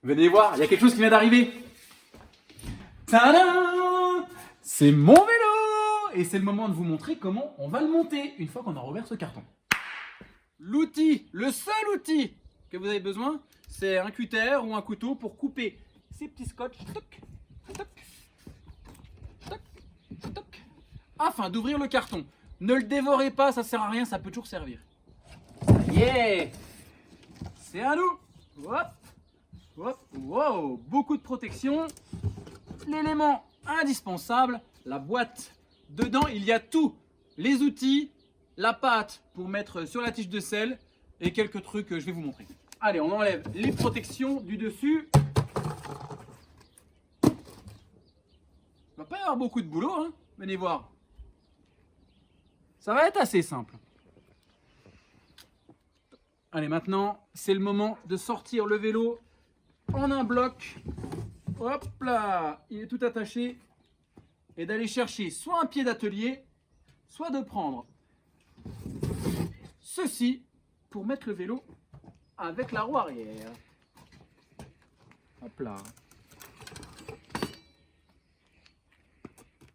Venez voir, il y a quelque chose qui vient d'arriver. Tadam! C'est mon vélo! Et c'est le moment de vous montrer comment on va le monter une fois qu'on a rouvert ce carton. L'outil, le seul outil que vous avez besoin, c'est un cutter ou un couteau pour couper ces petits scotch, toc, toc, toc, toc, afin d'ouvrir le carton. Ne le dévorez pas, ça sert à rien, ça peut toujours servir. Ça y est! C'est à nous! Hop! Hop! Wow! Beaucoup de protection. L'élément indispensable, la boîte. Dedans, il y a tout. Les outils, la pâte pour mettre sur la tige de sel et quelques trucs que je vais vous montrer. Allez, on enlève les protections du dessus. Il va pas y avoir beaucoup de boulot, hein? Venez voir. Ça va être assez simple. Allez, maintenant, c'est le moment de sortir le vélo en un bloc. Hop là, il est tout attaché. Et d'aller chercher soit un pied d'atelier, soit de prendre ceci pour mettre le vélo avec la roue arrière. Hop là.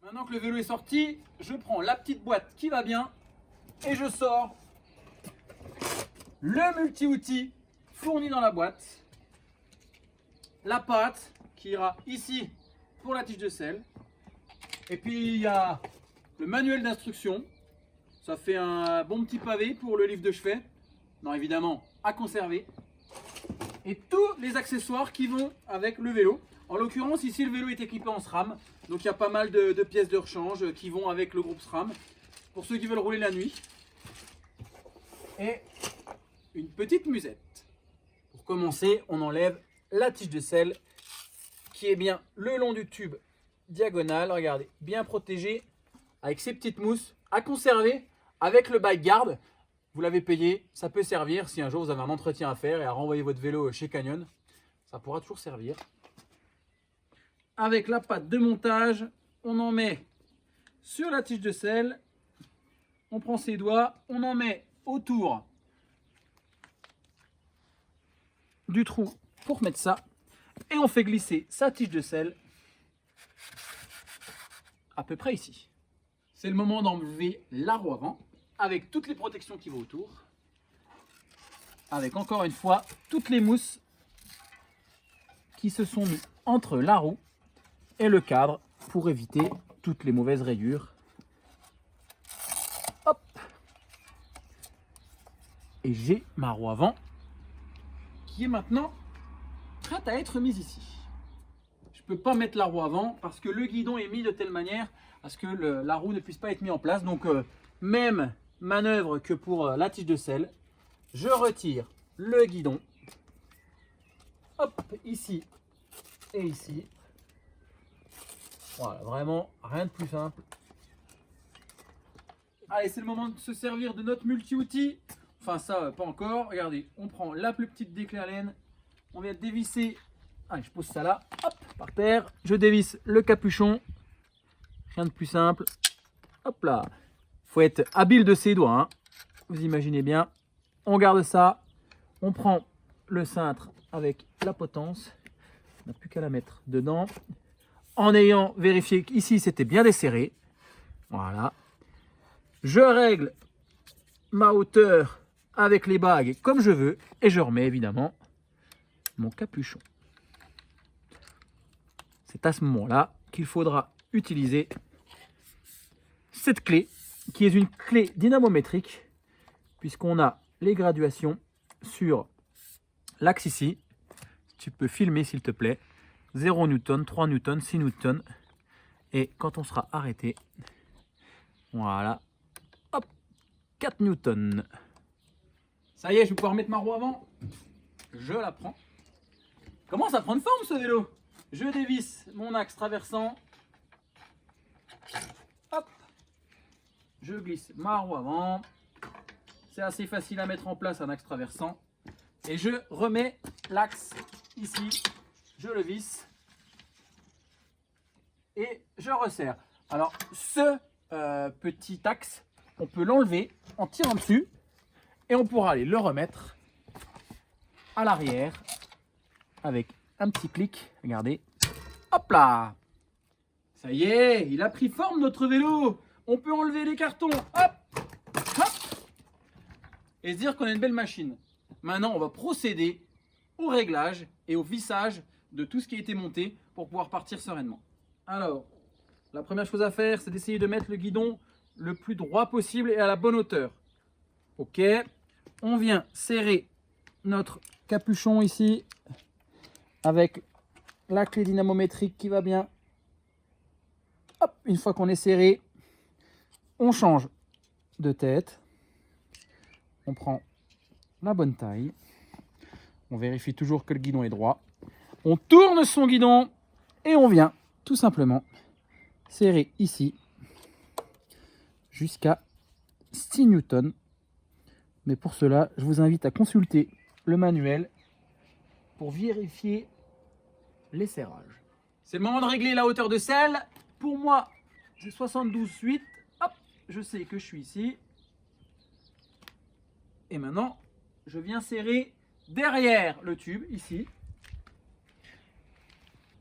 Maintenant que le vélo est sorti, je prends la petite boîte qui va bien et je sors le multi-outil fourni dans la boîte. La pâte qui ira ici pour la tige de sel. Et puis il y a le manuel d'instruction. Ça fait un bon petit pavé pour le livre de chevet. Non, évidemment, à conserver. Et tous les accessoires qui vont avec le vélo. En l'occurrence, ici, le vélo est équipé en SRAM. Donc il y a pas mal de pièces de rechange qui vont avec le groupe SRAM. Pour ceux qui veulent rouler la nuit. Et une petite musette. Pour commencer, on enlève la tige de sel qui est bien le long du tube diagonal. Regardez, bien protégé avec ces petites mousses à conserver avec le bike guard. Vous l'avez payé, ça peut servir si un jour vous avez un entretien à faire et à renvoyer votre vélo chez Canyon. Ça pourra toujours servir. Avec la pâte de montage, on en met sur la tige de sel. On prend ses doigts, on en met autour du trou pour mettre ça. Et on fait glisser sa tige de sel à peu près ici. C'est le moment d'enlever la roue avant avec toutes les protections qui vont autour. Avec encore une fois toutes les mousses qui se sont mises entre la roue et le cadre pour éviter toutes les mauvaises rayures. Hop. Et j'ai ma roue avant qui est maintenant prête à être mise ici. Je ne peux pas mettre la roue avant parce que le guidon est mis de telle manière à ce que la roue ne puisse pas être mise en place. Donc même manœuvre que pour la tige de sel. Je retire le guidon. Hop, ici et ici. Voilà, vraiment rien de plus simple. Allez, c'est le moment de se servir de notre multi-outil. Enfin ça, pas encore. Regardez, on prend la plus petite des clés à laine. On vient dévisser. Allez, je pose ça là. Hop, par terre. Je dévisse le capuchon. Rien de plus simple. Hop là. Faut être habile de ses doigts. Hein. Vous imaginez bien. On garde ça. On prend le cintre avec la potence. On n'a plus qu'à la mettre dedans. En ayant vérifié qu'ici c'était bien desserré. Voilà. Je règle ma hauteur avec les bagues comme je veux. Et je remets évidemment mon capuchon. C'est à ce moment-là qu'il faudra utiliser cette clé qui est une clé dynamométrique puisqu'on a les graduations sur l'axe ici. Tu peux filmer s'il te plaît. 0 Newton, 3 Newton, 6 Newton. Et quand on sera arrêté, voilà, hop, 4 Newton. Ça y est, je vais pouvoir mettre ma roue avant. Je la prends. Commence à prendre forme ce vélo. Je dévisse mon axe traversant. Hop. Je glisse ma roue avant. C'est assez facile à mettre en place un axe traversant. Et je remets l'axe ici. Je le visse. Et je resserre. Alors ce petit axe, on peut l'enlever en tirant dessus. Et on pourra aller le remettre à l'arrière avec un petit clic, regardez. Hop là! Ça y est, il a pris forme notre vélo. On peut enlever les cartons. Hop! Hop! Et se dire qu'on a une belle machine. Maintenant, on va procéder au réglage et au vissage de tout ce qui a été monté pour pouvoir partir sereinement. Alors, la première chose à faire, c'est d'essayer de mettre le guidon le plus droit possible et à la bonne hauteur. Ok, on vient serrer notre capuchon ici avec la clé dynamométrique qui va bien. Hop, une fois qu'on est serré, on change de tête. On prend la bonne taille. On vérifie toujours que le guidon est droit. On tourne son guidon et on vient tout simplement serrer ici jusqu'à 6 Newtons. Mais pour cela, je vous invite à consulter le manuel pour vérifier les serrages. C'est le moment de régler la hauteur de selle. Pour moi, c'est 72,8. Hop, je sais que je suis ici. Et maintenant, je viens serrer derrière le tube, ici.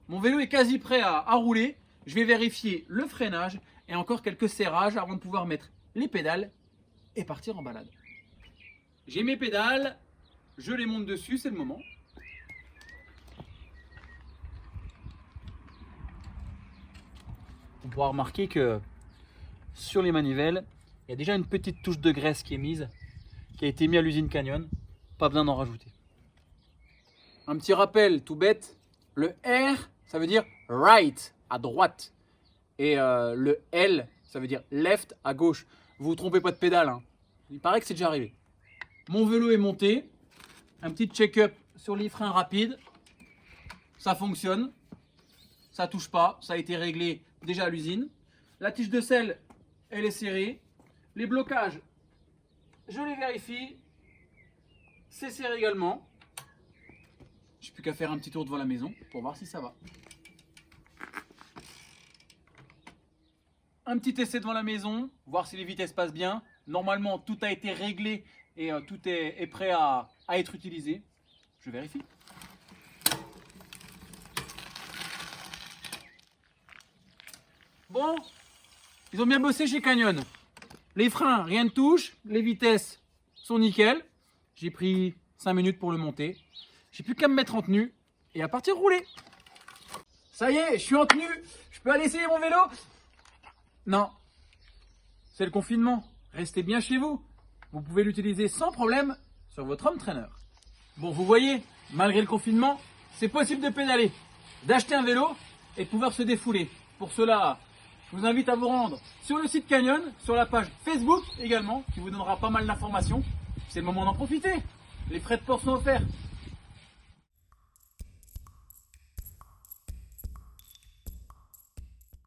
Mon vélo est quasi prêt à rouler. Je vais vérifier le freinage et encore quelques serrages avant de pouvoir mettre les pédales et partir en balade. J'ai mes pédales, je les monte dessus, c'est le moment. On pourra remarquer que sur les manivelles, il y a déjà une petite touche de graisse qui est mise, qui a été mise à l'usine Canyon. Pas besoin d'en rajouter. Un petit rappel tout bête, le R, ça veut dire right, à droite. Et le L, ça veut dire left, à gauche. Vous vous trompez pas de pédale, hein. Il paraît que c'est déjà arrivé. Mon vélo est monté. Un petit check-up sur les freins rapides. Ça fonctionne. Ça touche pas. Ça a été réglé déjà à l'usine. La tige de selle, elle est serrée. Les blocages, je les vérifie. C'est serré également. Je n'ai plus qu'à faire un petit tour devant la maison pour voir si ça va. Un petit essai devant la maison, voir si les vitesses passent bien. Normalement, tout a été réglé et tout est prêt à être utilisé. Je vérifie. Bon, ils ont bien bossé chez Canyon. Les freins, rien ne touche. Les vitesses sont nickel. J'ai pris 5 minutes pour le monter. J'ai plus qu'à me mettre en tenue et à partir rouler. Ça y est, je suis en tenue. Je peux aller essayer mon vélo? Non, c'est le confinement. Restez bien chez vous. Vous pouvez l'utiliser sans problème sur votre home trainer. Bon, vous voyez, malgré le confinement, c'est possible de pédaler, d'acheter un vélo et de pouvoir se défouler. Pour cela, je vous invite à vous rendre sur le site Canyon, sur la page Facebook également, qui vous donnera pas mal d'informations. C'est le moment d'en profiter. Les frais de port sont offerts.